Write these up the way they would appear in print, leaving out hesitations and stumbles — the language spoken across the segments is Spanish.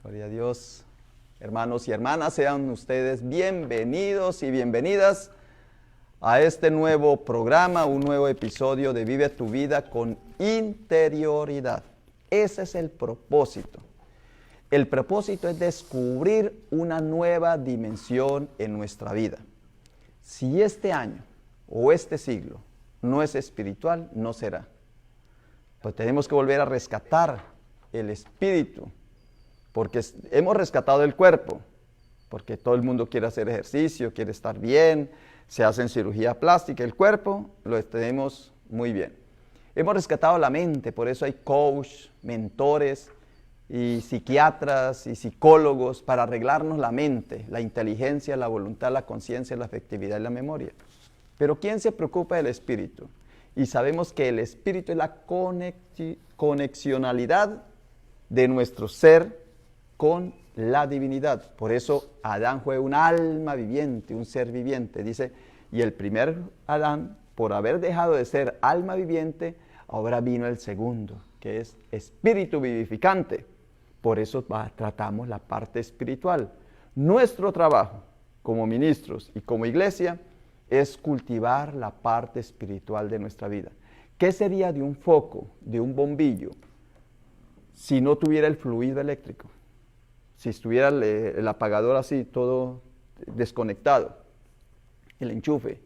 Gloria a Dios. Hermanos y hermanas, sean ustedes bienvenidos y bienvenidas a este nuevo programa, un nuevo episodio de Vive tu Vida con Interioridad. Ese es el propósito. El propósito es descubrir una nueva dimensión en nuestra vida. Si este año o este siglo no es espiritual, no será. Pues tenemos que volver a rescatar el espíritu, porque hemos rescatado el cuerpo, porque todo el mundo quiere hacer ejercicio, quiere estar bien, se hacen cirugía plástica, el cuerpo lo tenemos muy bien. Hemos rescatado la mente, por eso hay coach, mentores y psiquiatras y psicólogos para arreglarnos la mente, la inteligencia, la voluntad, la conciencia, la afectividad y la memoria. Pero ¿quién se preocupa del espíritu? Y sabemos que el espíritu es la conexionalidad de nuestro ser con la divinidad. Por eso Adán fue un alma viviente, un ser viviente. Dice, y el primer Adán, por haber dejado de ser alma viviente, ahora vino el segundo, que es espíritu vivificante. Por eso tratamos la parte espiritual. Nuestro trabajo como ministros y como iglesia es cultivar la parte espiritual de nuestra vida. ¿Qué sería de un foco, de un bombillo, si no tuviera el fluido eléctrico? Si estuviera el apagador así, todo desconectado, el enchufe,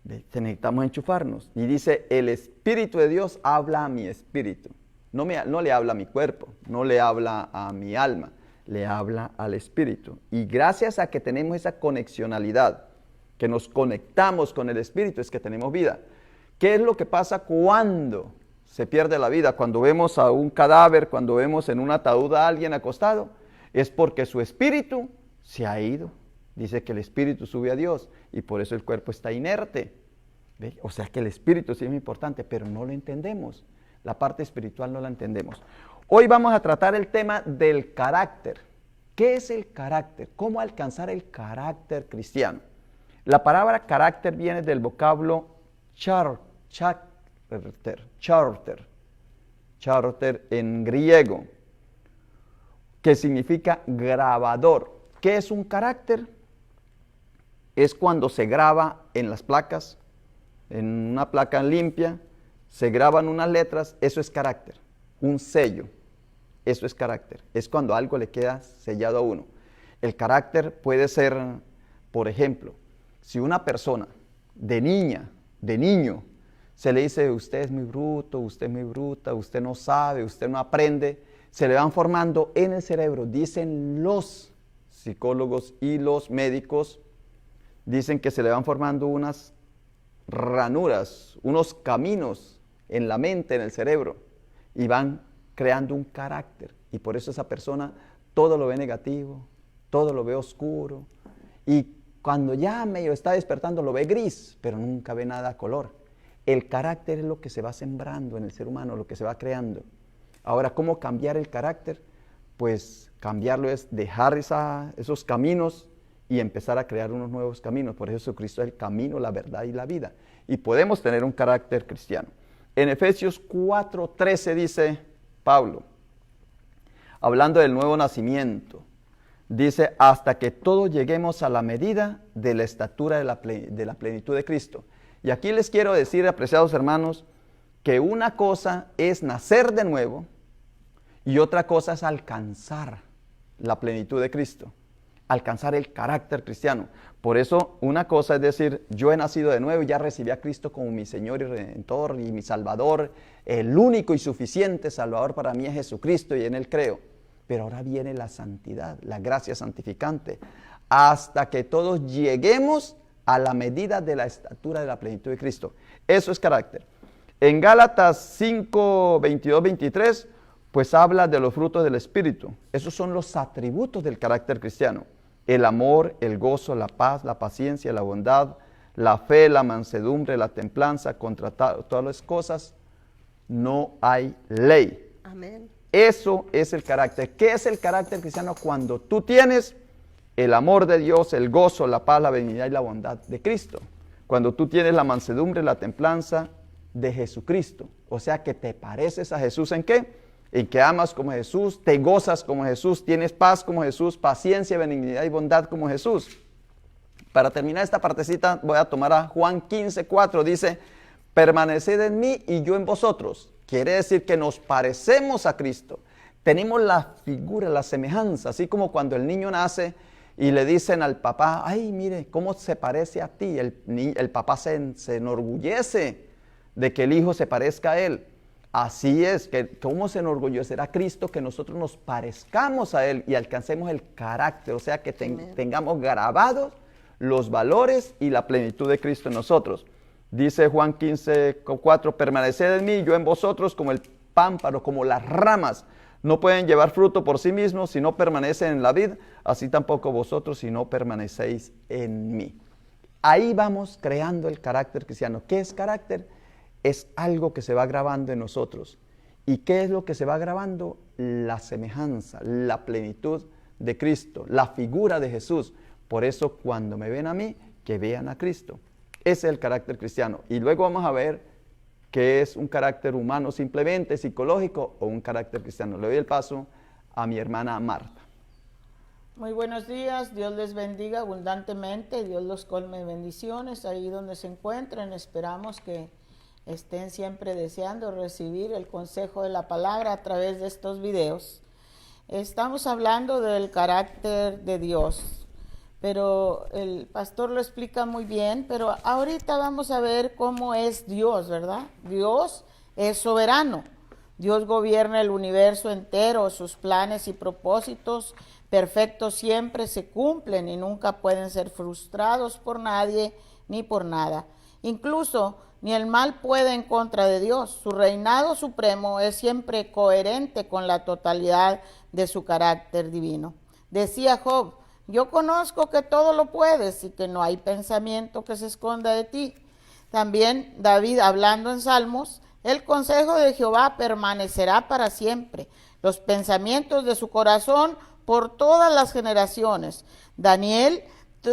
necesitamos enchufarnos. Y dice, el Espíritu de Dios habla a mi espíritu. No le habla a mi cuerpo, no le habla a mi alma, le habla al espíritu. Y gracias a que tenemos esa conexionalidad, que nos conectamos con el espíritu, es que tenemos vida. ¿Qué es lo que pasa cuando se pierde la vida? Cuando vemos a un cadáver, cuando vemos en un ataúd a alguien acostado, es porque su espíritu se ha ido. Dice que el espíritu sube a Dios y por eso el cuerpo está inerte. ¿Ve? O sea que el espíritu sí es muy importante, pero no lo entendemos. La parte espiritual no la entendemos. Hoy vamos a tratar el tema del carácter. ¿Qué es el carácter? ¿Cómo alcanzar el carácter cristiano? La palabra carácter viene del vocablo charter en griego, que significa grabador. ¿Qué es un carácter? Es cuando se graba en las placas, en una placa limpia, se graban unas letras, eso es carácter. Un sello, eso es carácter. Es cuando algo le queda sellado a uno. El carácter puede ser, por ejemplo, si una persona de niña, de niño, se le dice, usted es muy bruto, usted es muy bruta, usted no sabe, usted no aprende, se le van formando en el cerebro, dicen los psicólogos y los médicos, dicen que se le van formando unas ranuras, unos caminos en la mente, en el cerebro, y van creando un carácter. Y por eso esa persona todo lo ve negativo, todo lo ve oscuro, y cuando ya medio está despertando lo ve gris, pero nunca ve nada a color. El carácter es lo que se va sembrando en el ser humano, lo que se va creando. Ahora, ¿cómo cambiar el carácter? Pues cambiarlo es dejar esos caminos y empezar a crear unos nuevos caminos. Por eso Jesucristo es el camino, la verdad y la vida. Y podemos tener un carácter cristiano. En Efesios 4:13 dice Pablo, hablando del nuevo nacimiento, dice, hasta que todos lleguemos a la medida de la estatura de la plenitud de Cristo. Y aquí les quiero decir, apreciados hermanos, que una cosa es nacer de nuevo y otra cosa es alcanzar la plenitud de Cristo, alcanzar el carácter cristiano. Por eso una cosa es decir, yo he nacido de nuevo y ya recibí a Cristo como mi Señor y Redentor y mi Salvador, el único y suficiente Salvador para mí es Jesucristo y en Él creo. Pero ahora viene la santidad, la gracia santificante, hasta que todos lleguemos a la medida de la estatura de la plenitud de Cristo. Eso es carácter. En Gálatas 5, 22, 23, pues habla de los frutos del Espíritu. Esos son los atributos del carácter cristiano. El amor, el gozo, la paz, la paciencia, la bondad, la fe, la mansedumbre, la templanza. Contra todas las cosas no hay ley. Amén. Eso es el carácter. ¿Qué es el carácter cristiano? Cuando tú tienes el amor de Dios, el gozo, la paz, la benignidad y la bondad de Cristo. Cuando tú tienes la mansedumbre, la templanza de Jesucristo. O sea que te pareces a Jesús ¿en qué? en que amas como Jesús, te gozas como Jesús, tienes paz como Jesús, paciencia, benignidad y bondad como Jesús. Para terminar esta partecita voy a tomar a Juan 15:4, dice, permaneced en mí y yo en vosotros. Quiere decir que nos parecemos a Cristo. Tenemos la figura, la semejanza, así como cuando el niño nace y le dicen al papá, ay, mire, cómo se parece a ti. El papá se enorgullece de que el hijo se parezca a él. Así es, que cómo se enorgullecerá Cristo que nosotros nos parezcamos a él y alcancemos el carácter, o sea, que tengamos grabados los valores y la plenitud de Cristo en nosotros. Dice Juan 15:4, permaneced en mí, yo en vosotros, como el pámpano, como las ramas. No pueden llevar fruto por sí mismos si no permanecen en la vid, así tampoco vosotros si no permanecéis en mí. Ahí vamos creando el carácter cristiano. ¿Qué es carácter? Es algo que se va grabando en nosotros. ¿Y qué es lo que se va grabando? La semejanza, la plenitud de Cristo, la figura de Jesús. Por eso cuando me ven a mí, que vean a Cristo. Ese es el carácter cristiano. Y luego vamos a ver qué es un carácter humano simplemente, psicológico, o un carácter cristiano. Le doy el paso a mi hermana Marta. Muy buenos días, Dios les bendiga abundantemente, Dios los colme de bendiciones ahí donde se encuentren. Esperamos que estén siempre deseando recibir el consejo de la palabra a través de estos videos. Estamos hablando del carácter de Dios, pero el pastor lo explica muy bien, pero ahorita vamos a ver cómo es Dios, ¿verdad? Dios es soberano, Dios gobierna el universo entero, sus planes y propósitos perfectos siempre se cumplen y nunca pueden ser frustrados por nadie ni por nada. Incluso ni el mal puede en contra de Dios. Su reinado supremo es siempre coherente con la totalidad de su carácter divino. Decía Job, yo conozco que todo lo puedes y que no hay pensamiento que se esconda de ti. También David, hablando en Salmos, el consejo de Jehová permanecerá para siempre, los pensamientos de su corazón por todas las generaciones. Daniel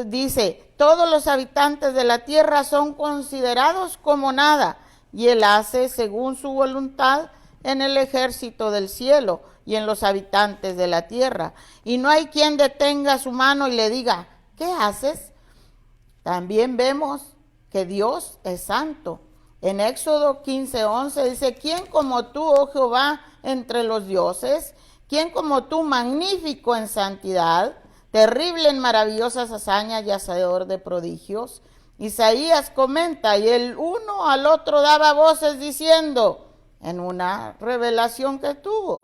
dice, todos los habitantes de la tierra son considerados como nada, y él hace según su voluntad en el ejército del cielo y en los habitantes de la tierra. Y no hay quien detenga su mano y le diga, ¿qué haces? También vemos que Dios es santo. En Éxodo 15:11 dice, ¿quién como tú, oh Jehová, entre los dioses? ¿Quién como tú, magnífico en santidad, terrible en maravillosas hazañas y hacedor de prodigios? Isaías comenta, y el uno al otro daba voces diciendo, en una revelación que tuvo,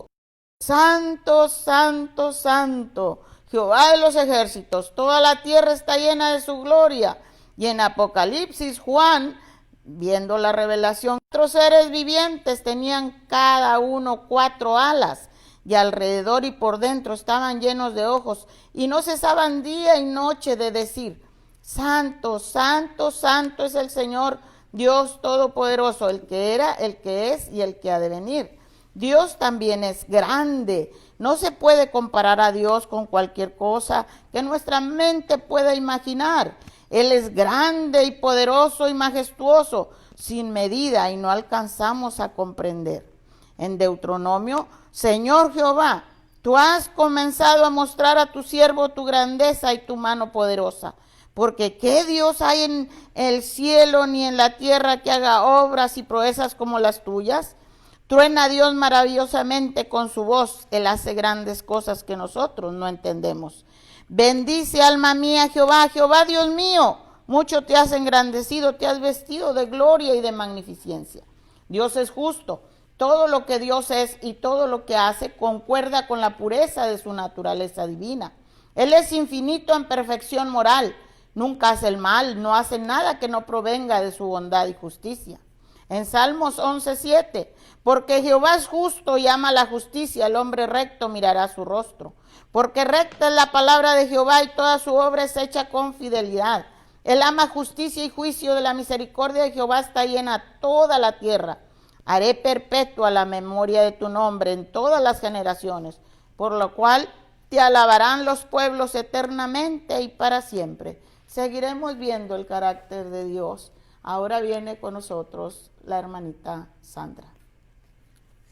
Santo, santo, santo, Jehová de los ejércitos, toda la tierra está llena de su gloria. Y en Apocalipsis, Juan, viendo la revelación, 4 seres vivientes tenían cada uno 4 alas, y alrededor y por dentro estaban llenos de ojos, y no cesaban día y noche de decir, Santo, santo, santo es el Señor, Dios Todopoderoso, el que era, el que es y el que ha de venir. Dios también es grande. No se puede comparar a Dios con cualquier cosa que nuestra mente pueda imaginar. Él es grande y poderoso y majestuoso, sin medida, y no alcanzamos a comprender. En Deuteronomio, Señor Jehová, tú has comenzado a mostrar a tu siervo tu grandeza y tu mano poderosa, porque ¿qué Dios hay en el cielo ni en la tierra que haga obras y proezas como las tuyas? Truena Dios maravillosamente con su voz, Él hace grandes cosas que nosotros no entendemos. Bendice alma mía Jehová, Jehová Dios mío, mucho te has engrandecido, te has vestido de gloria y de magnificencia. Dios es justo, todo lo que Dios es y todo lo que hace concuerda con la pureza de su naturaleza divina. Él es infinito en perfección moral, nunca hace el mal, no hace nada que no provenga de su bondad y justicia. En Salmos 11:7, porque Jehová es justo y ama la justicia, el hombre recto mirará su rostro. Porque recta es la palabra de Jehová y toda su obra es hecha con fidelidad. Él ama justicia y juicio, de la misericordia de Jehová está llena toda la tierra. Haré perpetua la memoria de tu nombre en todas las generaciones, por lo cual te alabarán los pueblos eternamente y para siempre. Seguiremos viendo el carácter de Dios. Ahora viene con nosotros la hermanita Sandra.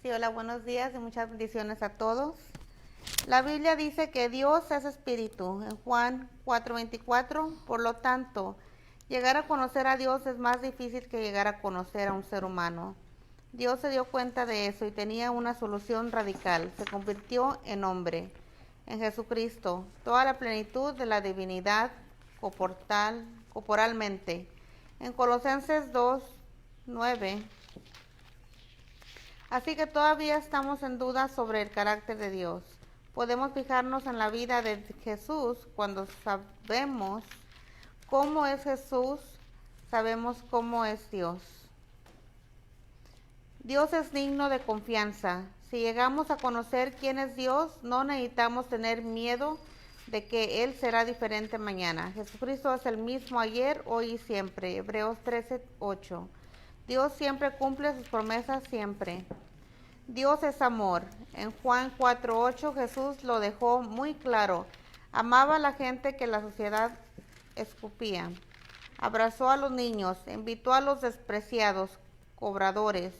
Sí, hola, buenos días y muchas bendiciones a todos. La Biblia dice que Dios es espíritu, en Juan 4:24, por lo tanto, llegar a conocer a Dios es más difícil que llegar a conocer a un ser humano. Dios se dio cuenta de eso y tenía una solución radical, se convirtió en hombre, en Jesucristo, toda la plenitud de la divinidad corporalmente. En Colosenses 2:9. Así que todavía estamos en duda sobre el carácter de Dios. Podemos fijarnos en la vida de Jesús. Cuando sabemos cómo es Jesús, sabemos cómo es Dios. Dios es digno de confianza. Si llegamos a conocer quién es Dios, no necesitamos tener miedo de que Él será diferente mañana. Jesucristo es el mismo ayer, hoy y siempre. Hebreos 13:8. Dios siempre cumple sus promesas siempre. Dios es amor. En Juan 4:8 Jesús lo dejó muy claro. Amaba a la gente que la sociedad escupía. Abrazó a los niños, invitó a los despreciados, cobradores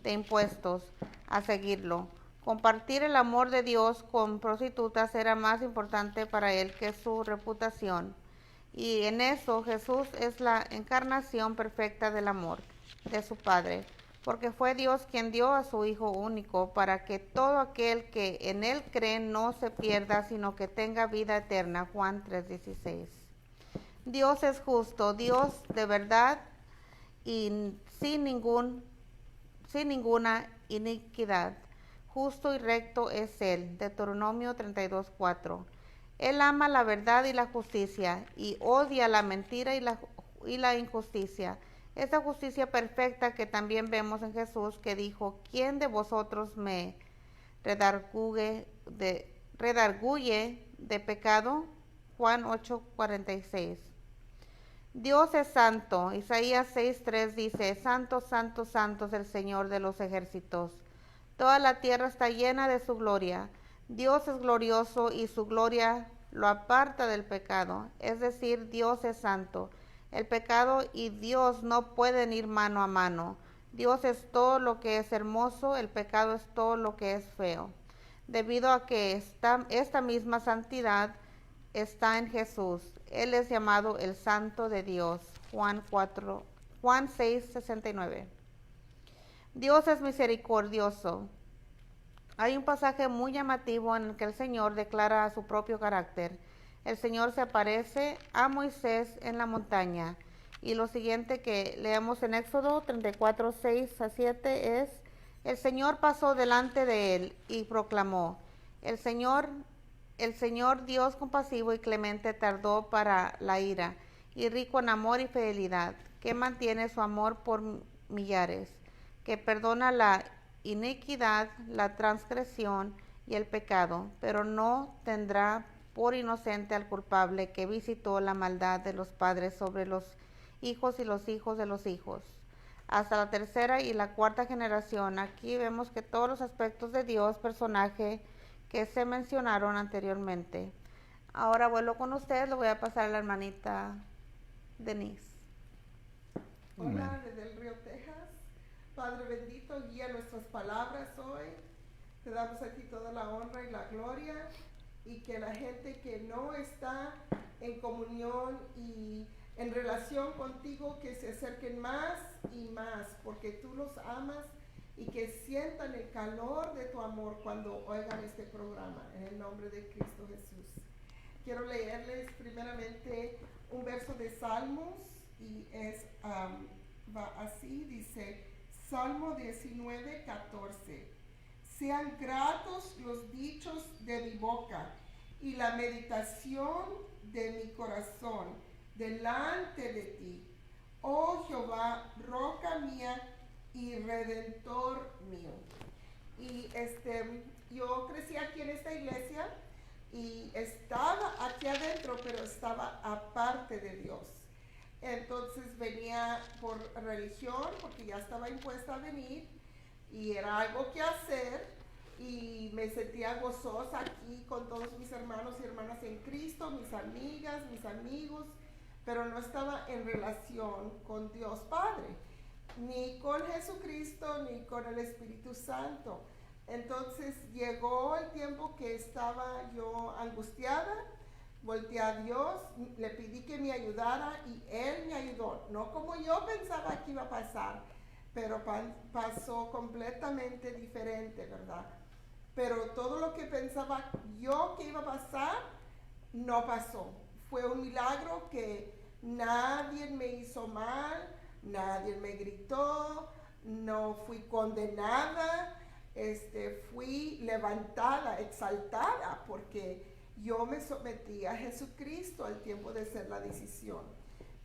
de impuestos, a seguirlo. Compartir el amor de Dios con prostitutas era más importante para él que su reputación. Y en eso Jesús es la encarnación perfecta del amor de su Padre, porque fue Dios quien dio a su Hijo único para que todo aquel que en Él cree no se pierda, sino que tenga vida eterna. Juan 3:16. Dios es justo, Dios de verdad y sin ninguna iniquidad. Justo y recto es Él. Deuteronomio 32:4. Él ama la verdad y la justicia y odia la mentira y la injusticia. Esa justicia perfecta que también vemos en Jesús, que dijo: ¿quién de vosotros me redarguye de pecado? Juan 8:46. Dios es santo. Isaías 6:3 dice: Santo, santo, santo es el Señor de los ejércitos. Toda la tierra está llena de su gloria. Dios es glorioso y su gloria lo aparta del pecado. Es decir, Dios es santo. El pecado y Dios no pueden ir mano a mano. Dios es todo lo que es hermoso, el pecado es todo lo que es feo. Debido a que esta misma santidad está en Jesús, Él es llamado el Santo de Dios. Juan 6:69. Dios es misericordioso. Hay un pasaje muy llamativo en el que el Señor declara su propio carácter. El Señor se aparece a Moisés en la montaña. Y lo siguiente que leemos en Éxodo 34:6-7 es: el Señor pasó delante de él y proclamó: el Señor Dios compasivo y clemente, tardó para la ira, y rico en amor y fidelidad, que mantiene su amor por millares, que perdona la iniquidad, la transgresión y el pecado, pero no tendrá por inocente al culpable, que visitó la maldad de los padres sobre los hijos y los hijos de los hijos, hasta la tercera y la cuarta generación. Aquí vemos que todos los aspectos de Dios, personaje que se mencionaron anteriormente. Ahora vuelvo con ustedes, lo voy a pasar a la hermanita Denise. Hola, desde el Río Texas. Padre bendito, guía nuestras palabras hoy. Te damos a ti toda la honra y la gloria, y que la gente que no está en comunión y en relación contigo, que se acerquen más y más, porque tú los amas, y que sientan el calor de tu amor cuando oigan este programa, en el nombre de Cristo Jesús. Quiero leerles primeramente un verso de Salmos, y va así, dice Salmo 19:14. Sean gratos los dichos de mi boca y la meditación de mi corazón delante de ti, oh Jehová, roca mía y redentor mío. Y yo crecí aquí en esta iglesia y estaba aquí adentro, pero estaba aparte de Dios. Entonces venía por religión, porque ya estaba impuesta a venir y era algo que hacer, y me sentía gozosa aquí con todos mis hermanos y hermanas en Cristo, mis amigas, mis amigos, pero no estaba en relación con Dios Padre. ni con Jesucristo, ni con el Espíritu Santo. Entonces llegó el tiempo que estaba yo angustiada, volteé a Dios, le pedí que me ayudara y Él me ayudó. No como yo pensaba que iba a pasar, pero pasó completamente diferente, ¿verdad? Pero todo lo que pensaba yo que iba a pasar, no pasó. Fue un milagro que nadie me hizo mal, nadie me gritó, no fui condenada, fui levantada, exaltada, porque yo me sometí a Jesucristo al tiempo de hacer la decisión.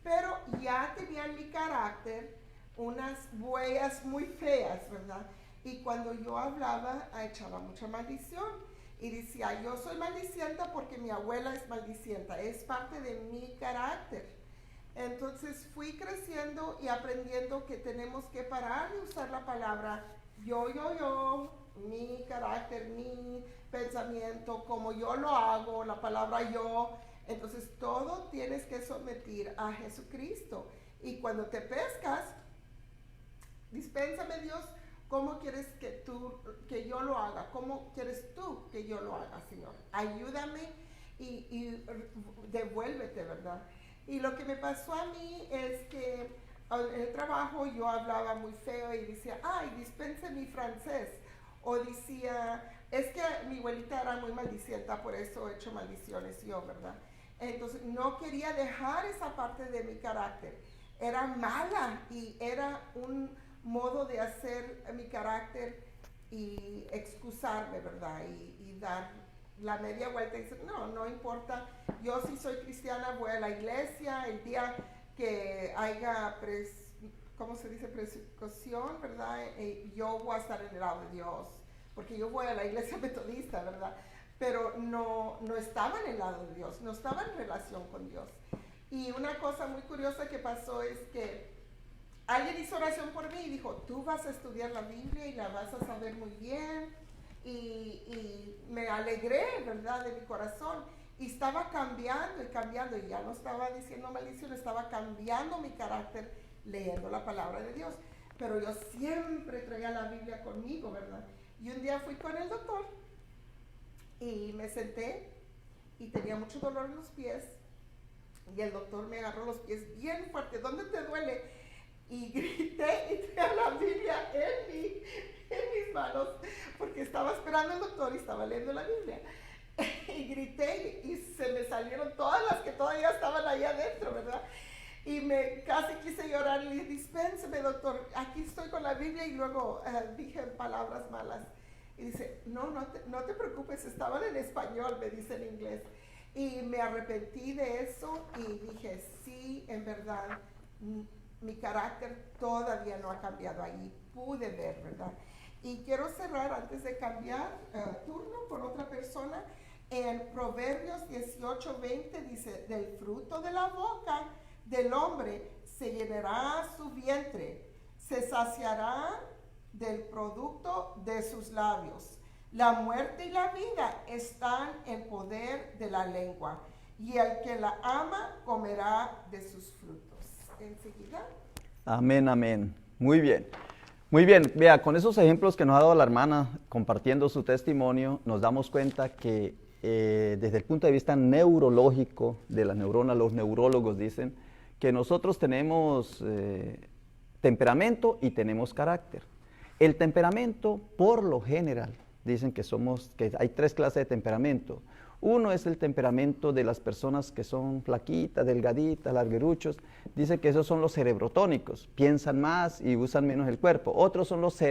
Pero ya tenía en mi carácter unas huellas muy feas, ¿verdad? Y cuando yo hablaba, echaba mucha maldición. Y decía, yo soy maldicienta porque mi abuela es maldicienta, es parte de mi carácter. Entonces fui creciendo y aprendiendo que tenemos que parar de usar la palabra yo, mi carácter, mi pensamiento, como yo lo hago, la palabra yo. Entonces todo tienes que someter a Jesucristo. Y cuando te pescas, dispénsame Dios, ¿cómo quieres que yo lo haga? ¿Cómo quieres tú que yo lo haga, Señor? Ayúdame y devuélvete, ¿verdad? Y lo que me pasó a mí es que en el trabajo yo hablaba muy feo y decía, ay, dispense mi francés. O decía, es que mi abuelita era muy maldicienta, por eso he hecho maldiciones yo, ¿verdad? Entonces no quería dejar esa parte de mi carácter. Era mala y era un modo de hacer mi carácter y excusarme, ¿verdad? Y dar la media vuelta y decir, no importa, yo sí soy cristiana, voy a la iglesia, el día que haya ¿cómo se dice? Persecución, ¿verdad? Yo voy a estar en el lado de Dios, porque yo voy a la iglesia metodista, ¿verdad? Pero no estaba en el lado de Dios, no estaba en relación con Dios. Y una cosa muy curiosa que pasó es que alguien hizo oración por mí y dijo, tú vas a estudiar la Biblia y la vas a saber muy bien. Y me alegré, ¿verdad?, de mi corazón. Y estaba cambiando y ya no estaba diciendo maldición, estaba cambiando mi carácter leyendo la palabra de Dios. Pero yo siempre traía la Biblia conmigo, ¿verdad? Y un día fui con el doctor y me senté y tenía mucho dolor en los pies. Y el doctor me agarró los pies bien fuerte. ¿Dónde te duele? Y grité y traía la Biblia en mis manos, porque estaba esperando al doctor y estaba leyendo la Biblia. Y grité y se me salieron todas las que todavía estaban ahí adentro, ¿verdad? Y casi quise llorar y le dije, dispénseme, doctor, aquí estoy con la Biblia. Y luego dije palabras malas. Y dice, no te preocupes, estaban en español, me dice en inglés. Y me arrepentí de eso y dije, sí, en verdad, mi carácter todavía no ha cambiado. Ahí pude ver, ¿verdad? Y quiero cerrar antes de cambiar turno con otra persona. En Proverbios 18:20 dice, del fruto de la boca del hombre se llenará su vientre, se saciará del producto de sus labios. La muerte y la vida están en poder de la lengua, y el que la ama comerá de sus frutos. Enseguida. Amén, amén. Muy bien. Muy bien, vea, con esos ejemplos que nos ha dado la hermana compartiendo su testimonio, nos damos cuenta que desde el punto de vista neurológico de las neuronas, los neurólogos dicen que nosotros tenemos temperamento y tenemos carácter. El temperamento, por lo general, dicen que hay 3 clases de temperamento. Uno es el temperamento de las personas que son flaquitas, delgaditas, largueruchos. Dice que esos son los cerebrotónicos, piensan más y usan menos el cuerpo. Otros son los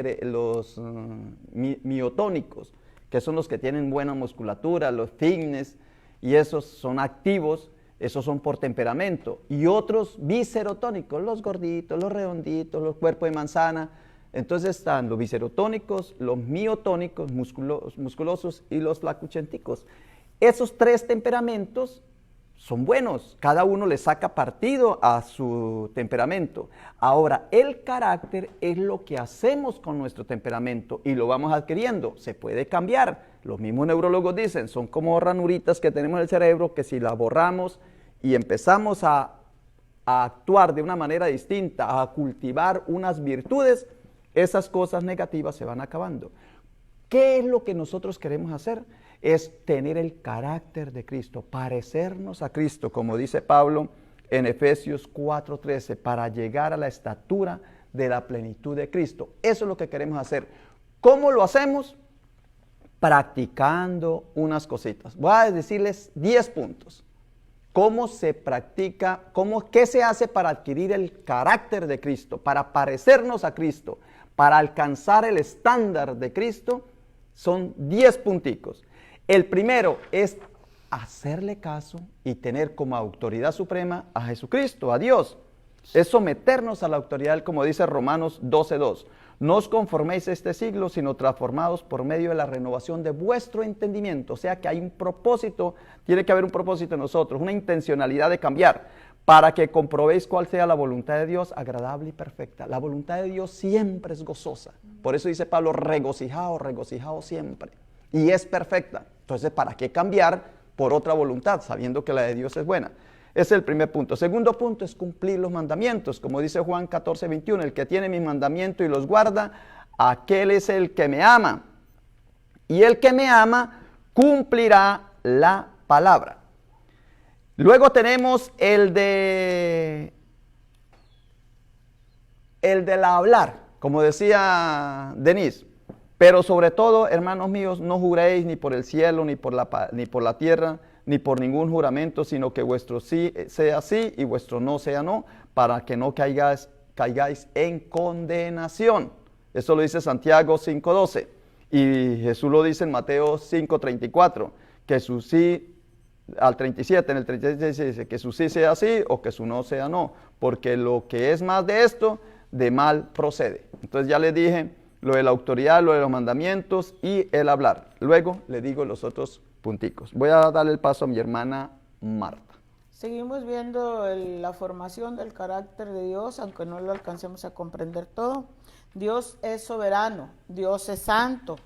miotónicos, que son los que tienen buena musculatura, los fitness, y esos son activos, esos son por temperamento. Y otros biserotónicos, los gorditos, los redonditos, los cuerpos de manzana. Entonces están los biserotónicos, los miotónicos, musculosos, y los flacuchenticos. Esos 3 temperamentos son buenos, cada uno le saca partido a su temperamento. Ahora, el carácter es lo que hacemos con nuestro temperamento y lo vamos adquiriendo, se puede cambiar. Los mismos neurólogos dicen, son como ranuritas que tenemos en el cerebro que si las borramos y empezamos a a actuar de una manera distinta, a cultivar unas virtudes, esas cosas negativas se van acabando. ¿Qué es lo que nosotros queremos hacer? Es tener el carácter de Cristo, parecernos a Cristo, como dice Pablo en Efesios 4:13, para llegar a la estatura de la plenitud de Cristo. Eso es lo que queremos hacer. ¿Cómo lo hacemos? Practicando unas cositas. Voy a decirles 10 puntos. ¿Cómo se practica? ¿Qué se hace para adquirir el carácter de Cristo? Para parecernos a Cristo, para alcanzar el estándar de Cristo, son 10 punticos. El primero es hacerle caso y tener como autoridad suprema a Jesucristo, a Dios. Es someternos a la autoridad, como dice Romanos 12:2. No os conforméis a este siglo, sino transformados por medio de la renovación de vuestro entendimiento. O sea que hay un propósito, tiene que haber un propósito en nosotros, una intencionalidad de cambiar, para que comprobéis cuál sea la voluntad de Dios, agradable y perfecta. La voluntad de Dios siempre es gozosa. Por eso dice Pablo, regocijaos, regocijaos siempre. Y es perfecta. Entonces, ¿para qué cambiar por otra voluntad, sabiendo que la de Dios es buena? Ese es el primer punto. Segundo punto es cumplir los mandamientos. Como dice Juan 14:21, el que tiene mis mandamientos y los guarda, aquel es el que me ama. Y el que me ama cumplirá la palabra. Luego tenemos el del hablar, como decía Denise. Pero sobre todo, hermanos míos, no juréis ni por el cielo, ni por la tierra, ni por ningún juramento, sino que vuestro sí sea sí y vuestro no sea no, para que no caigáis en condenación. Eso lo dice Santiago 5:12. Y Jesús lo dice en Mateo 5:34, que su sí, al 37, en el 37 dice que su sí sea sí o que su no sea no, porque lo que es más de esto, de mal procede. Entonces ya les dije lo de la autoridad, lo de los mandamientos y el hablar. Luego le digo los otros punticos. Voy a darle el paso a mi hermana Marta. Seguimos viendo la formación del carácter de Dios, aunque no lo alcancemos a comprender todo. Dios es soberano, Dios es santo,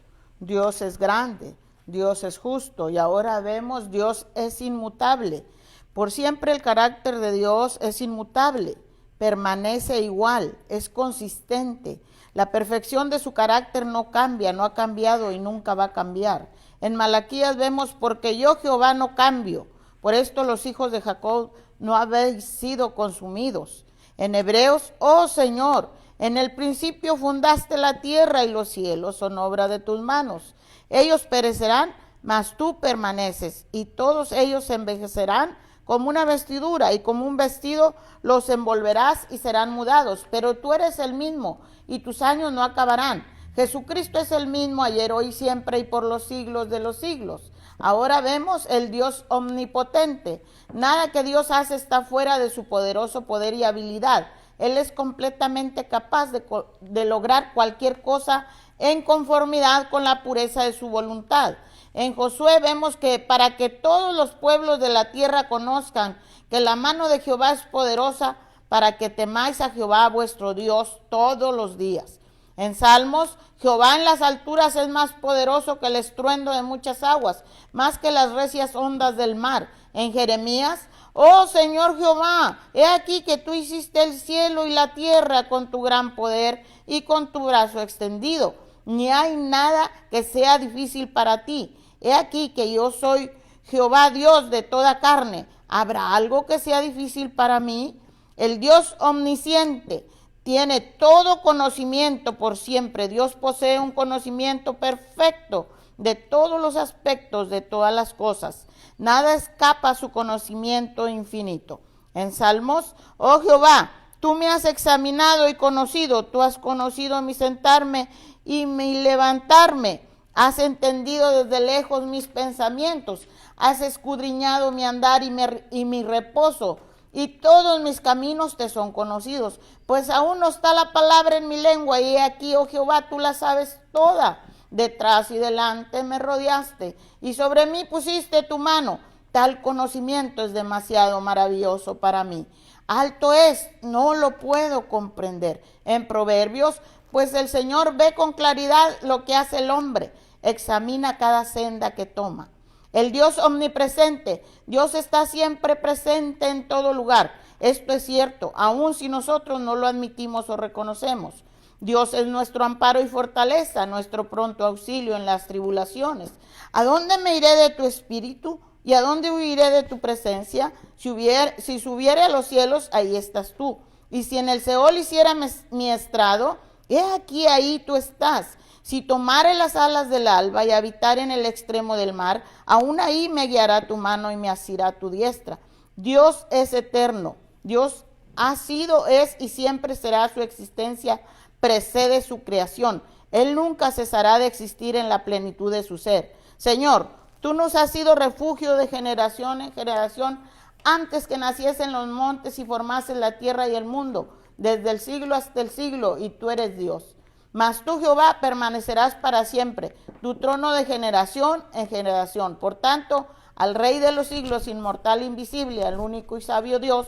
Dios es grande, Dios es justo, y ahora vemos Dios es inmutable. Por siempre el carácter de Dios es inmutable, permanece igual, es consistente. La perfección de su carácter no cambia, no ha cambiado y nunca va a cambiar. En Malaquías vemos, porque yo Jehová no cambio, por esto los hijos de Jacob no habéis sido consumidos. En Hebreos, oh Señor, en el principio fundaste la tierra y los cielos son obra de tus manos. Ellos perecerán, mas tú permaneces, y todos ellos envejecerán como una vestidura, y como un vestido los envolverás y serán mudados. Pero tú eres el mismo, y tus años no acabarán. Jesucristo es el mismo ayer, hoy, siempre y por los siglos de los siglos. Ahora vemos el Dios omnipotente. Nada que Dios hace está fuera de su poderoso poder y habilidad. Él es completamente capaz de lograr cualquier cosa en conformidad con la pureza de su voluntad. En Josué vemos que para que todos los pueblos de la tierra conozcan que la mano de Jehová es poderosa, para que temáis a Jehová vuestro Dios todos los días. En Salmos, Jehová en las alturas es más poderoso que el estruendo de muchas aguas, más que las recias ondas del mar. En Jeremías, oh Señor Jehová, he aquí que tú hiciste el cielo y la tierra con tu gran poder y con tu brazo extendido. Ni hay nada que sea difícil para ti. He aquí que yo soy Jehová Dios de toda carne. ¿Habrá algo que sea difícil para mí? El Dios omnisciente tiene todo conocimiento por siempre. Dios posee un conocimiento perfecto de todos los aspectos de todas las cosas. Nada escapa a su conocimiento infinito. En Salmos, oh Jehová, tú me has examinado y conocido. Tú has conocido mi sentarme y mi levantarme. Has entendido desde lejos mis pensamientos. Has escudriñado mi andar y mi reposo. Y todos mis caminos te son conocidos, pues aún no está la palabra en mi lengua, y he aquí, oh Jehová, tú la sabes toda. Detrás y delante me rodeaste, y sobre mí pusiste tu mano. Tal conocimiento es demasiado maravilloso para mí. Alto es, no lo puedo comprender. En Proverbios, pues el Señor ve con claridad lo que hace el hombre, examina cada senda que toma. El Dios omnipresente, Dios está siempre presente en todo lugar. Esto es cierto, aun si nosotros no lo admitimos o reconocemos. Dios es nuestro amparo y fortaleza, nuestro pronto auxilio en las tribulaciones. ¿A dónde me iré de tu espíritu? ¿Y a dónde huiré de tu presencia? Si subiere a los cielos, ahí estás tú. Y si en el Seol hiciera mi estrado, he aquí ahí tú estás. Si tomare las alas del alba y habitar en el extremo del mar, aún ahí me guiará tu mano y me asirá tu diestra. Dios es eterno. Dios ha sido, es y siempre será. Su existencia precede su creación. Él nunca cesará de existir en la plenitud de su ser. Señor, tú nos has sido refugio de generación en generación antes que naciesen los montes y formasen la tierra y el mundo, desde el siglo hasta el siglo, y tú eres Dios. Mas tú, Jehová, permanecerás para siempre, tu trono de generación en generación. Por tanto, al Rey de los siglos, inmortal e invisible, al único y sabio Dios,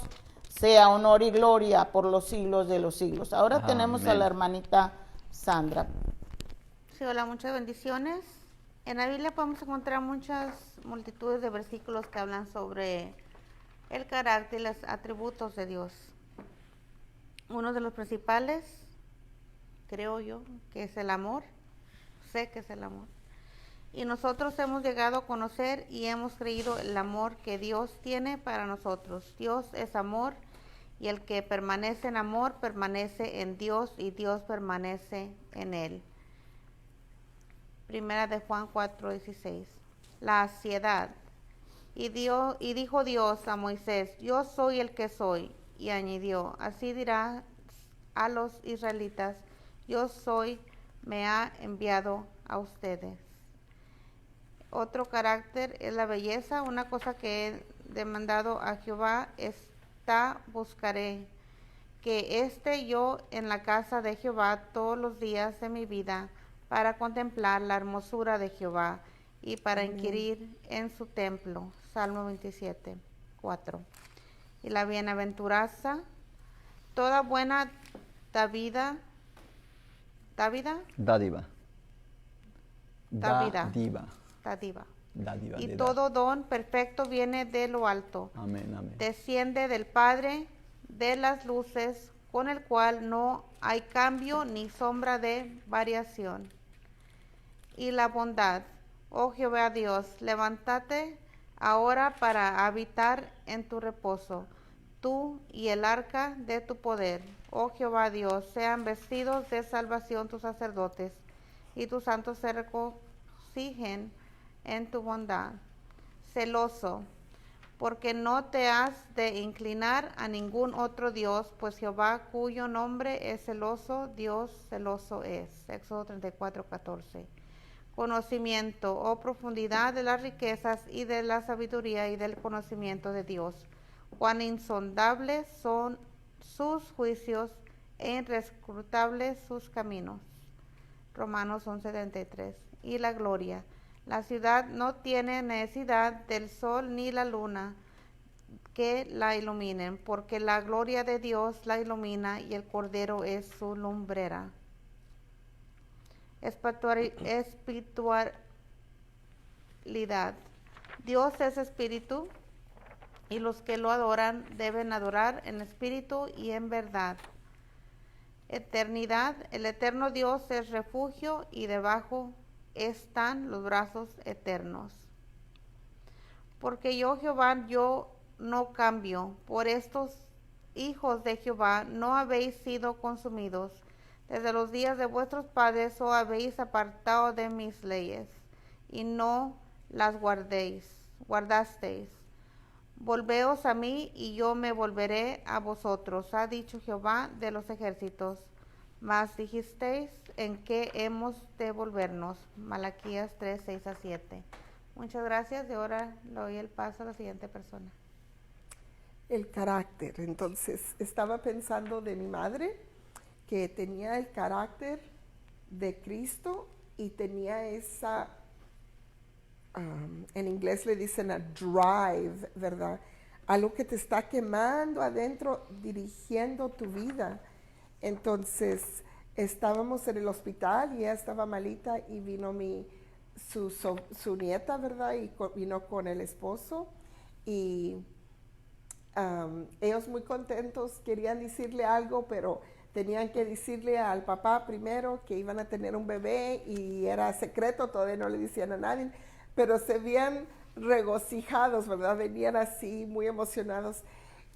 sea honor y gloria por los siglos de los siglos. Ahora tenemos a la hermanita Sandra. Sí, hola, muchas bendiciones. En la Biblia podemos encontrar muchas multitudes de versículos que hablan sobre el carácter y los atributos de Dios. Uno de los principales, creo yo, que es el amor. Sé que es el amor. Y nosotros hemos llegado a conocer y hemos creído el amor que Dios tiene para nosotros. Dios es amor, y el que permanece en amor permanece en Dios y Dios permanece en él. Primera de Juan 4:16. La ansiedad. Y dijo Dios a Moisés: yo soy el que soy. Y añadió: así dirá a los israelitas: yo soy, me ha enviado a ustedes. Otro carácter es la belleza. Una cosa que he demandado a Jehová, esta buscaré, que esté yo en la casa de Jehová todos los días de mi vida, para contemplar la hermosura de Jehová y para inquirir en su templo. Salmo 27:4. Y la bienaventuranza, toda buena dádiva. Y todo don perfecto viene de lo alto. Amén, amén. Desciende del Padre de las luces, con el cual no hay cambio ni sombra de variación. Y la bondad. Oh Jehová Dios, levántate ahora para habitar en tu reposo, tú y el arca de tu poder. Oh Jehová Dios, sean vestidos de salvación tus sacerdotes, y tus santos se regocijen en tu bondad. Celoso, porque no te has de inclinar a ningún otro Dios, pues Jehová, cuyo nombre es celoso, Dios celoso es. Éxodo 34:14. Conocimiento, oh profundidad de las riquezas y de la sabiduría y del conocimiento de Dios. Cuán insondables son sus juicios e inescrutables sus caminos. Romanos 11:33. Y la gloria. La ciudad no tiene necesidad del sol ni la luna que la iluminen, porque la gloria de Dios la ilumina y el Cordero es su lumbrera. Espiritualidad. Dios es espíritu, y los que lo adoran deben adorar en espíritu y en verdad. Eternidad. El eterno Dios es refugio, y debajo están los brazos eternos. Porque yo, Jehová, yo no cambio. Por estos hijos de Jehová no habéis sido consumidos. Desde los días de vuestros padres os habéis apartado de mis leyes, y no las guardasteis. Volveos a mí, y yo me volveré a vosotros, ha dicho Jehová de los ejércitos. Mas dijisteis: ¿en qué hemos de volvernos? Malaquías 3:6-7. Muchas gracias, y ahora le doy el paso a la siguiente persona. El carácter. Entonces, estaba pensando de mi madre, que tenía el carácter de Cristo y tenía esa, en inglés le dicen a drive, ¿verdad? Algo que te está quemando adentro, dirigiendo tu vida. Entonces, estábamos en el hospital y ella estaba malita, y vino su nieta, ¿verdad? Y vino con el esposo, y ellos muy contentos, querían decirle algo, pero tenían que decirle al papá primero que iban a tener un bebé y era secreto, todavía no le decían a nadie, pero se veían regocijados, ¿verdad? Venían así muy emocionados.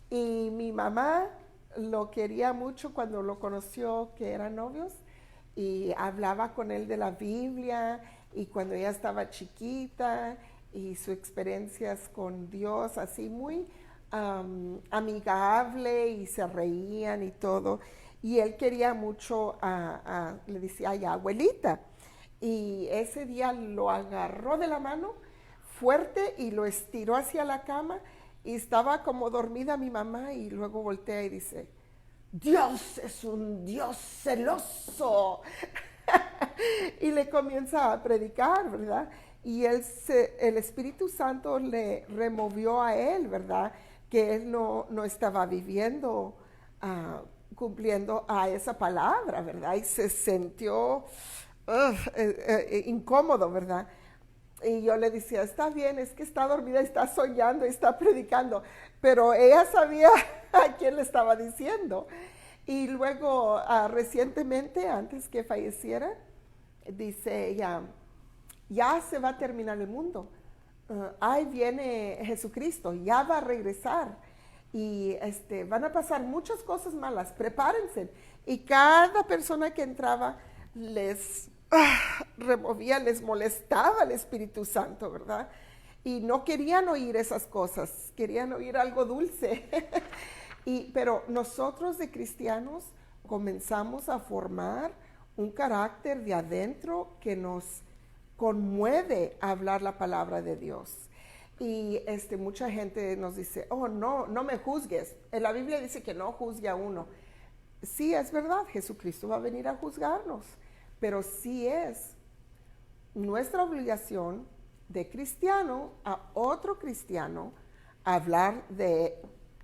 Y mi mamá lo quería mucho cuando lo conoció, que eran novios, y hablaba con él de la Biblia, y cuando ella estaba chiquita, y sus experiencias con Dios, así muy amigable, y se reían y todo. Y él quería mucho, le decía, ay, abuelita. Y ese día lo agarró de la mano fuerte y lo estiró hacia la cama, y estaba como dormida mi mamá, y luego voltea y dice, Dios es un Dios celoso. Y le comienza a predicar, ¿verdad? Y el Espíritu Santo le removió a él, ¿verdad? Que él no estaba viviendo, cumpliendo a esa palabra, ¿verdad? Y se sintió incómodo, ¿verdad? Y yo le decía, está bien, es que está dormida, está soñando, está predicando, pero ella sabía a quién le estaba diciendo. Y luego, recientemente, antes que falleciera, dice ella, ya se va a terminar el mundo, ahí viene Jesucristo, ya va a regresar, y van a pasar muchas cosas malas, prepárense. Y cada persona que entraba les removía, les molestaba el Espíritu Santo, ¿verdad? Y no querían oír esas cosas, querían oír algo dulce. Pero nosotros de cristianos comenzamos a formar un carácter de adentro que nos conmueve a hablar la palabra de Dios. Y mucha gente nos dice, oh, no me juzgues. En la Biblia dice que no juzgue a uno. Sí, es verdad, Jesucristo va a venir a juzgarnos, pero sí es nuestra obligación de cristiano a otro cristiano hablar de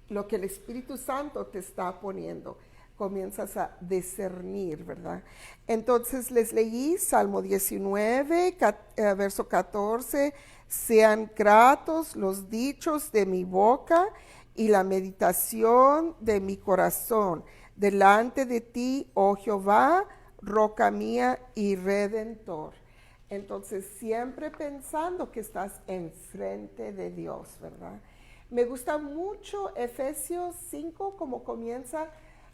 lo que el Espíritu Santo te está poniendo. Comienzas a discernir, ¿verdad? Entonces les leí Salmo 19, verso 14, sean gratos los dichos de mi boca y la meditación de mi corazón delante de ti, oh Jehová, roca mía y redentor. Entonces siempre pensando que estás enfrente de Dios, ¿verdad? Me gusta mucho Efesios 5, como comienza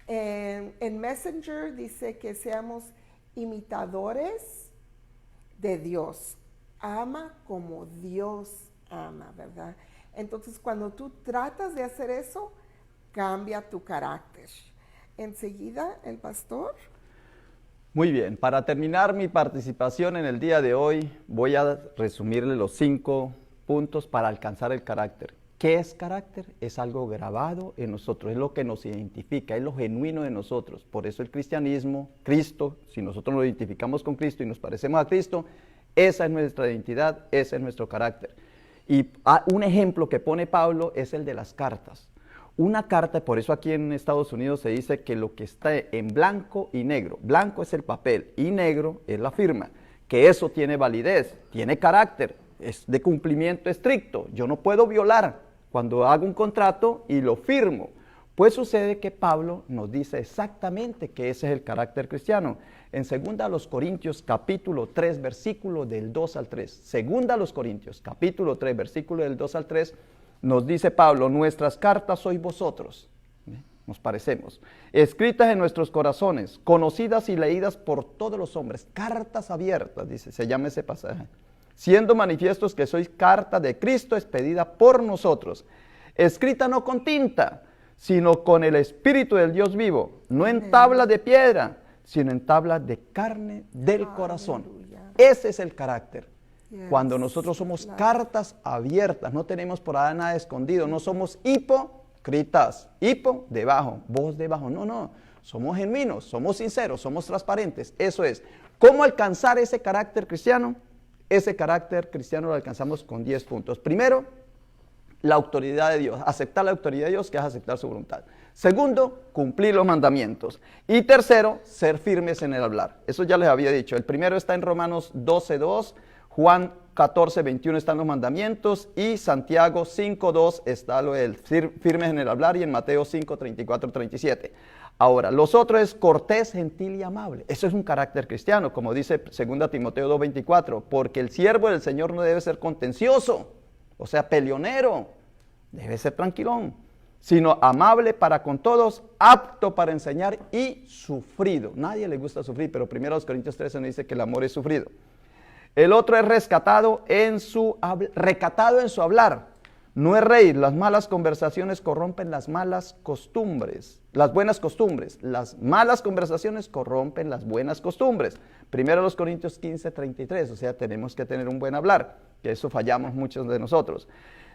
en Messenger, dice que seamos imitadores de Dios. Ama como Dios ama, ¿verdad? Entonces, cuando tú tratas de hacer eso, cambia tu carácter. Enseguida, el pastor. Muy bien, para terminar mi participación en el día de hoy, voy a resumirle los 5 puntos para alcanzar el carácter. ¿Qué es carácter? Es algo grabado en nosotros, es lo que nos identifica, es lo genuino de nosotros. Por eso el cristianismo, Cristo, si nosotros nos identificamos con Cristo y nos parecemos a Cristo, esa es nuestra identidad, ese es nuestro carácter. Y un ejemplo que pone Pablo es el de las cartas. Una carta, por eso aquí en Estados Unidos se dice que lo que está en blanco y negro, blanco es el papel y negro es la firma, que eso tiene validez, tiene carácter, es de cumplimiento estricto, yo no puedo violar cuando hago un contrato y lo firmo. Pues sucede que Pablo nos dice exactamente que ese es el carácter cristiano. En 2 Corintios capítulo 3, versículo del 2 al 3. 2 Corintios capítulo 3, versículo del 2 al 3, nos dice Pablo, nuestras cartas sois vosotros, nos parecemos, escritas en nuestros corazones, conocidas y leídas por todos los hombres, cartas abiertas, dice, se llama ese pasaje, siendo manifiestos que sois carta de Cristo expedida por nosotros, escrita no con tinta, sino con el Espíritu del Dios vivo, no en tabla de piedra, sino en tabla de carne del corazón. Ese es el carácter. Cuando nosotros somos cartas abiertas, no tenemos por ahí nada escondido, no somos hipócritas, hipo debajo, vos debajo, no, somos genuinos, somos sinceros, somos transparentes, eso es. ¿Cómo alcanzar ese carácter cristiano? Ese carácter cristiano lo alcanzamos con 10 puntos. Primero, la autoridad de Dios, aceptar la autoridad de Dios, que es aceptar su voluntad. Segundo, cumplir los mandamientos. Y tercero, ser firmes en el hablar. Eso ya les había dicho. El primero está en Romanos 12:2, Juan 14, 21 están los mandamientos y Santiago 5, 2 está lo del firmes en el hablar y en Mateo 5, 34, 37. Ahora, los otros es cortés, gentil y amable. Eso es un carácter cristiano, como dice 2 Timoteo 2, 24, porque el siervo del Señor no debe ser contencioso, o sea, peleonero, debe ser tranquilón, sino amable para con todos, apto para enseñar y sufrido. Nadie le gusta sufrir, pero 1 Corintios 13 nos dice que el amor es sufrido. El otro es recatado en su hablar. No es reír. Las malas conversaciones corrompen las malas costumbres, las buenas costumbres. Las malas conversaciones corrompen las buenas costumbres. 1 Corintios 15, 33. O sea, tenemos que tener un buen hablar, que eso fallamos muchos de nosotros.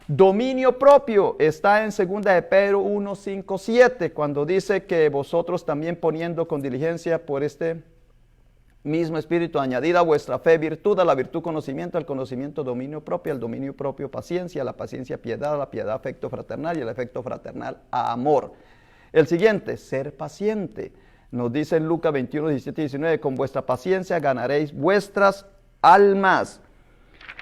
Dominio propio está en 2 de Pedro 1, 5, 7, cuando dice que vosotros también poniendo con diligencia por este mismo espíritu, añadida a vuestra fe virtud, a la virtud conocimiento, al conocimiento dominio propio, al dominio propio paciencia, a la paciencia piedad, a la piedad afecto fraternal y al afecto fraternal amor. El siguiente, ser paciente. Nos dice en Lucas 21, 17 y 19, con vuestra paciencia ganaréis vuestras almas.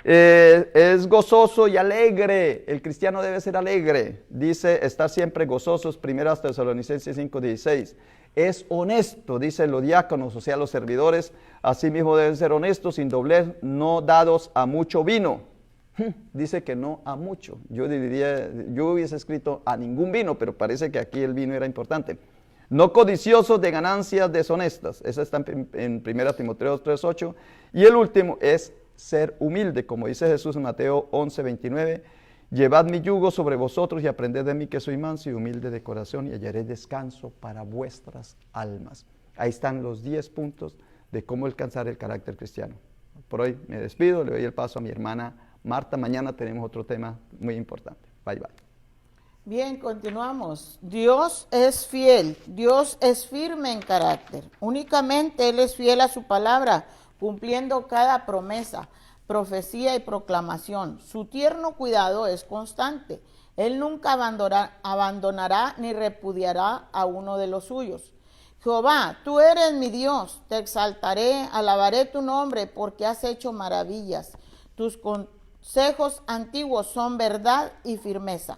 Es gozoso y alegre. El cristiano debe ser alegre. Dice estar siempre gozosos, 1 Tesalonicenses 5:16. Es honesto, dice los diáconos, o sea, los servidores, asimismo deben ser honestos, sin doblez, no dados a mucho vino. Dice que no a mucho. Yo hubiese escrito a ningún vino, pero parece que aquí el vino era importante. No codiciosos de ganancias deshonestas. Esa está en 1 Timoteo 3:8. Y el último es ser humilde, como dice Jesús en Mateo 11:29. Llevad mi yugo sobre vosotros y aprended de mí que soy manso y humilde de corazón y hallaréis descanso para vuestras almas. Ahí están los 10 puntos de cómo alcanzar el carácter cristiano. Por hoy me despido, le doy el paso a mi hermana Marta. Mañana tenemos otro tema muy importante. Bye, bye. Bien, continuamos. Dios es fiel, Dios es firme en carácter. Únicamente Él es fiel a su palabra, cumpliendo cada promesa, profecía y proclamación. Su tierno cuidado es constante. Él nunca abandonará ni repudiará a uno de los suyos. Jehová, tú eres mi Dios, te exaltaré, alabaré tu nombre porque has hecho maravillas. Tus consejos antiguos son verdad y firmeza.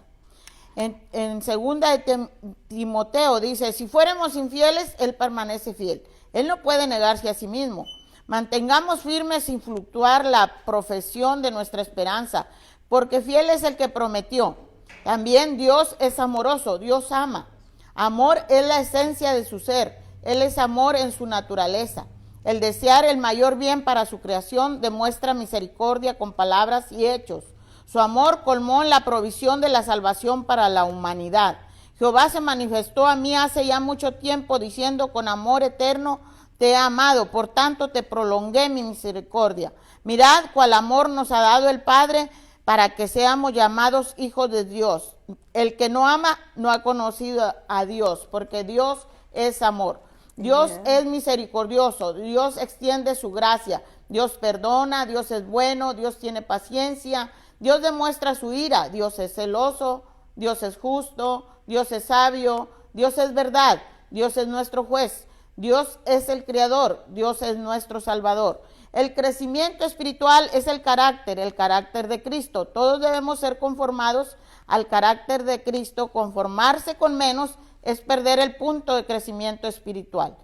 En 2 de Timoteo dice, si fuéramos infieles, Él permanece fiel. Él no puede negarse a sí mismo. Mantengamos firmes sin fluctuar la profesión de nuestra esperanza, porque fiel es el que prometió. También Dios es amoroso, Dios ama. Amor es la esencia de su ser, Él es amor en su naturaleza. El desear el mayor bien para su creación demuestra misericordia con palabras y hechos. Su amor colmó en la provisión de la salvación para la humanidad. Jehová se manifestó a mí hace ya mucho tiempo diciendo, con amor eterno te he amado, por tanto te prolongué mi misericordia. Mirad cuál amor nos ha dado el Padre para que seamos llamados hijos de Dios. El que no ama no ha conocido a Dios, porque Dios es amor. Dios es misericordioso, Dios extiende su gracia, Dios perdona, Dios es bueno, Dios tiene paciencia, Dios demuestra su ira, Dios es celoso, Dios es justo, Dios es sabio, Dios es verdad, Dios es nuestro juez. Dios es el creador, Dios es nuestro salvador. El crecimiento espiritual es el carácter de Cristo. Todos debemos ser conformados al carácter de Cristo. Conformarse con menos es perder el punto de crecimiento espiritual.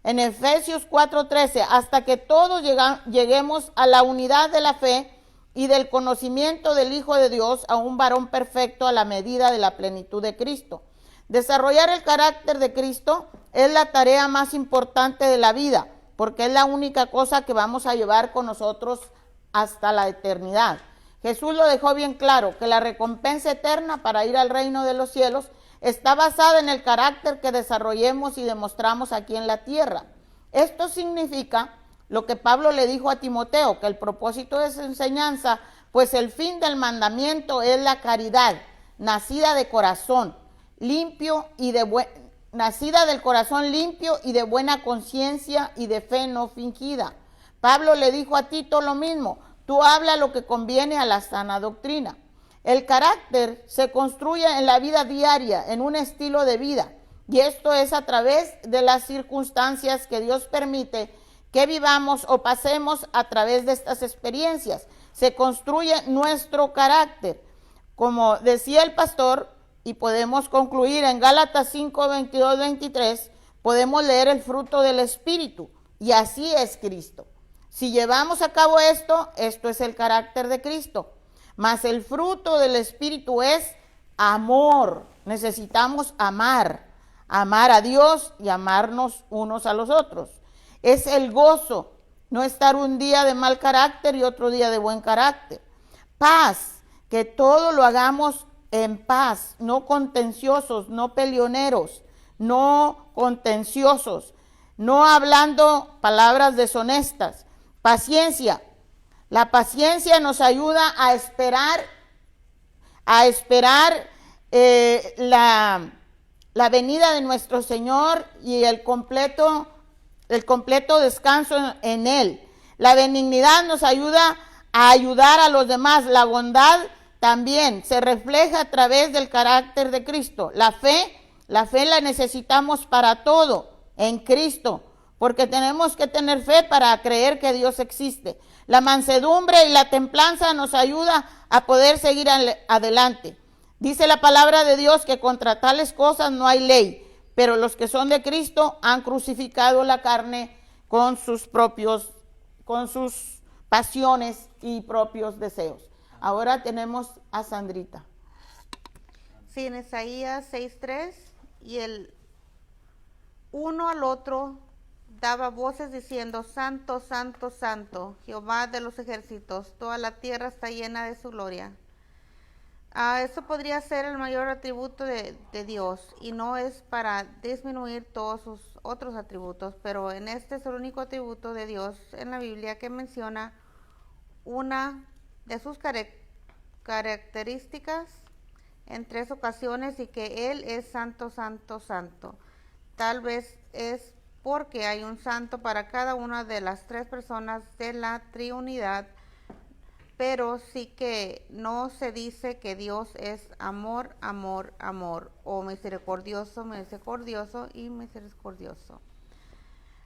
En Efesios 4:13, hasta que todos lleguemos a la unidad de la fe y del conocimiento del Hijo de Dios, a un varón perfecto a la medida de la plenitud de Cristo. Desarrollar el carácter de Cristo es la tarea más importante de la vida, porque es la única cosa que vamos a llevar con nosotros hasta la eternidad. Jesús lo dejó bien claro, que la recompensa eterna para ir al reino de los cielos está basada en el carácter que desarrollemos y demostramos aquí en la tierra. Esto significa lo que Pablo le dijo a Timoteo, que el propósito de su enseñanza, pues el fin del mandamiento es la caridad, nacida del corazón limpio y de buena conciencia y de fe no fingida. Pablo le dijo a Tito lo mismo, tú habla lo que conviene a la sana doctrina. El carácter se construye en la vida diaria, en un estilo de vida, y esto es a través de las circunstancias que Dios permite que vivamos o pasemos a través de estas experiencias. se construye nuestro carácter. Como decía el pastor, y podemos concluir en Gálatas 5, 22, 23, podemos leer el fruto del Espíritu, y así es Cristo. Si llevamos a cabo esto es el carácter de Cristo. Mas el fruto del Espíritu es amor. Necesitamos amar a Dios y amarnos unos a los otros. Es el gozo, no estar un día de mal carácter y otro día de buen carácter. Paz, que todo lo hagamos en paz, no contenciosos, no peleoneros, no contenciosos, no hablando palabras deshonestas. Paciencia. La paciencia nos ayuda a esperar la venida de nuestro Señor y el completo descanso en Él. La benignidad nos ayuda a ayudar a los demás. La bondad también se refleja a través del carácter de Cristo. La fe la necesitamos para todo en Cristo, porque tenemos que tener fe para creer que Dios existe. La mansedumbre y la templanza nos ayuda a poder seguir adelante. Dice la palabra de Dios que contra tales cosas no hay ley, pero los que son de Cristo han crucificado la carne con sus pasiones y propios deseos. Ahora tenemos a Sandrita. Sí, en Isaías 6:3, y el uno al otro daba voces diciendo: Santo, Santo, Santo, Jehová de los ejércitos, toda la tierra está llena de su gloria. Eso podría ser el mayor atributo de Dios, y no es para disminuir todos sus otros atributos, pero en este es el único atributo de Dios en la Biblia que menciona una de sus características en 3 ocasiones, y que Él es Santo, Santo, Santo. Tal vez es porque hay un santo para cada una de las 3 personas de la Trinidad, pero sí que no se dice que Dios es amor, amor, amor, o misericordioso, misericordioso y misericordioso.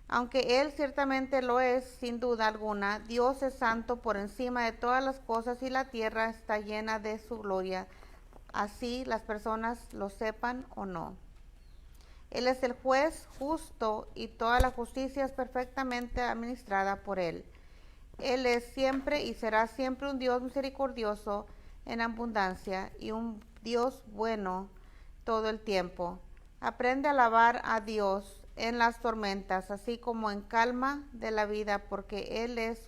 Aunque Él ciertamente lo es, sin duda alguna, Dios es santo por encima de todas las cosas, y la tierra está llena de su gloria, así las personas lo sepan o no. Él es el juez justo, y toda la justicia es perfectamente administrada por Él. Él es siempre y será siempre un Dios misericordioso en abundancia, y un Dios bueno todo el tiempo. Aprende a alabar a Dios en las tormentas, así como en calma de la vida, porque Él es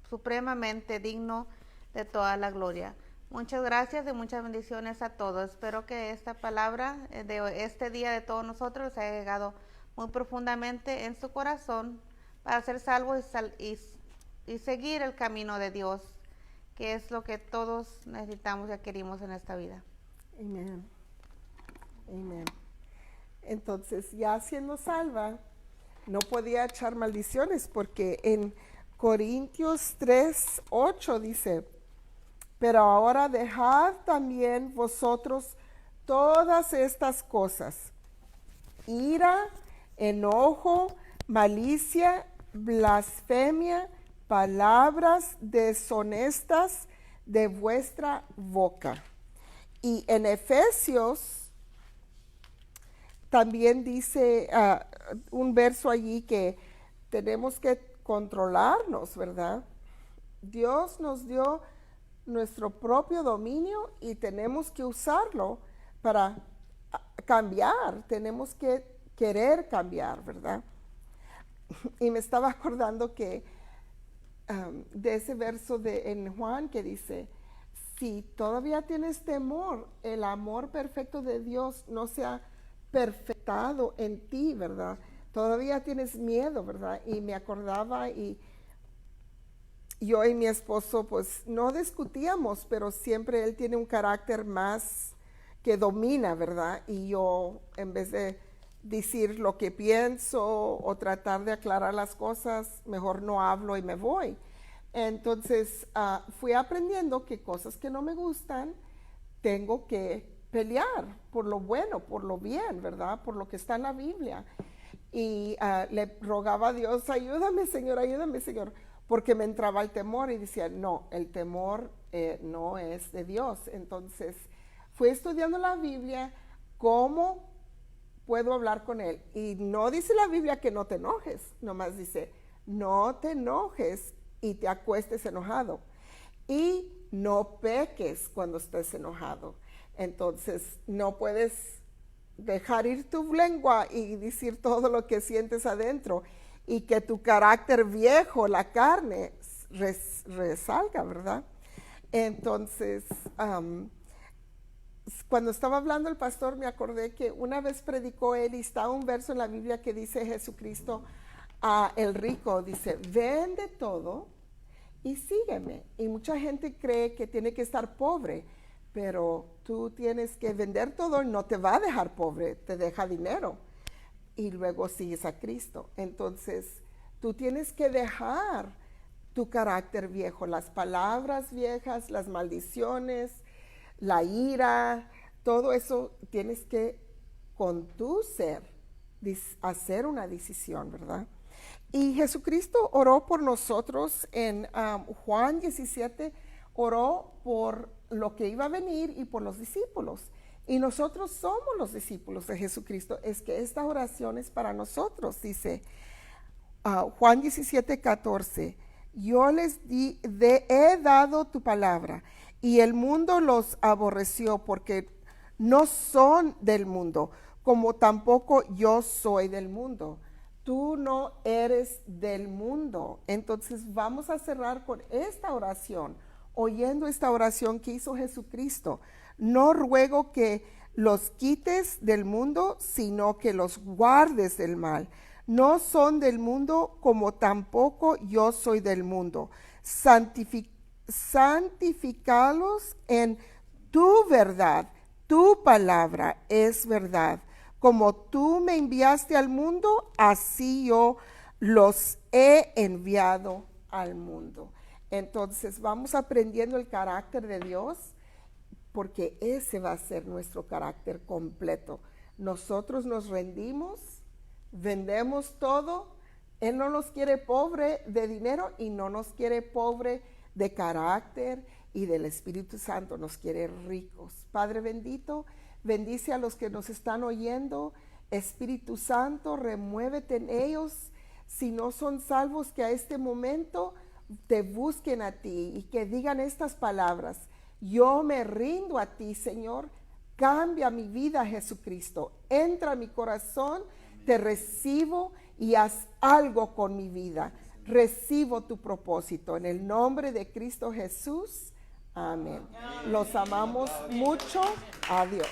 supremamente digno de toda la gloria. Muchas gracias y muchas bendiciones a todos. Espero que esta palabra de este día de todos nosotros haya llegado muy profundamente en su corazón para ser salvos y seguir el camino de Dios, que es lo que todos necesitamos y requerimos en esta vida. Amén. Amén. Entonces, ya siendo salva, no podía echar maldiciones, porque en Corintios 3:8 dice: pero ahora dejad también vosotros todas estas cosas: ira, enojo, malicia, blasfemia, palabras deshonestas de vuestra boca. Y en Efesios también dice un verso allí que tenemos que controlarnos, ¿verdad? Dios nos dio nuestro propio dominio y tenemos que usarlo para cambiar, tenemos que querer cambiar, ¿verdad? Y me estaba acordando que de ese verso en Juan que dice: si todavía tienes temor, el amor perfecto de Dios no se ha perfectado en ti, ¿verdad? Todavía tienes miedo, ¿verdad? Y me acordaba, y yo y mi esposo pues no discutíamos, pero siempre él tiene un carácter más que domina, ¿verdad? Y yo, en vez de decir lo que pienso o tratar de aclarar las cosas, mejor no hablo y me voy. Entonces fui aprendiendo que cosas que no me gustan tengo que pelear por lo bueno, por lo bien, ¿verdad? Por lo que está en la Biblia. Y le rogaba a Dios: ayúdame, Señor, porque me entraba el temor y decía, no, el temor no es de Dios. Entonces fui estudiando la Biblia, cómo puedo hablar con él. Y no dice la Biblia que no te enojes, nomás dice, no te enojes y te acuestes enojado. Y no peques cuando estés enojado. Entonces no puedes dejar ir tu lengua y decir todo lo que sientes adentro y que tu carácter viejo, la carne, resalga, ¿verdad? Entonces, cuando estaba hablando el pastor, me acordé que una vez predicó él y está un verso en la Biblia que dice Jesucristo a el rico, dice, vende todo y sígueme. Y mucha gente cree que tiene que estar pobre, pero tú tienes que vender todo y no te va a dejar pobre, te deja dinero y luego sigues a Cristo. Entonces, tú tienes que dejar tu carácter viejo, las palabras viejas, las maldiciones, la ira, todo eso tienes que con tu ser hacer una decisión, ¿verdad? Y Jesucristo oró por nosotros en Juan 17, oró por lo que iba a venir y por los discípulos. Y esotros somos los discípulos de Jesucristo. Es que esta oración es para nosotros, dice Juan 17, 14. Yo les he dado tu palabra y el mundo los aborreció porque no son del mundo, como tampoco yo soy del mundo. Tú no eres del mundo. Entonces vamos a cerrar con esta oración, oyendo esta oración que hizo Jesucristo. No ruego que los quites del mundo, sino que los guardes del mal. No son del mundo, como tampoco yo soy del mundo. Santificalos en tu verdad. Tu palabra es verdad. Como tú me enviaste al mundo, así yo los he enviado al mundo. Entonces vamos aprendiendo el carácter de Dios, porque ese va a ser nuestro carácter completo. Nosotros nos rendimos, vendemos todo. Él no nos quiere pobre de dinero y no nos quiere pobre de carácter y del Espíritu Santo, nos quiere ricos. Padre bendito, bendice a los que nos están oyendo. Espíritu Santo, remuévete en ellos. Si no son salvos, que a este momento te busquen a ti y que digan estas palabras: yo me rindo a ti, Señor, cambia mi vida, Jesucristo, entra a mi corazón, te recibo y haz algo con mi vida. Recibo tu propósito en el nombre de Cristo Jesús. Amén. Los amamos mucho. Adiós.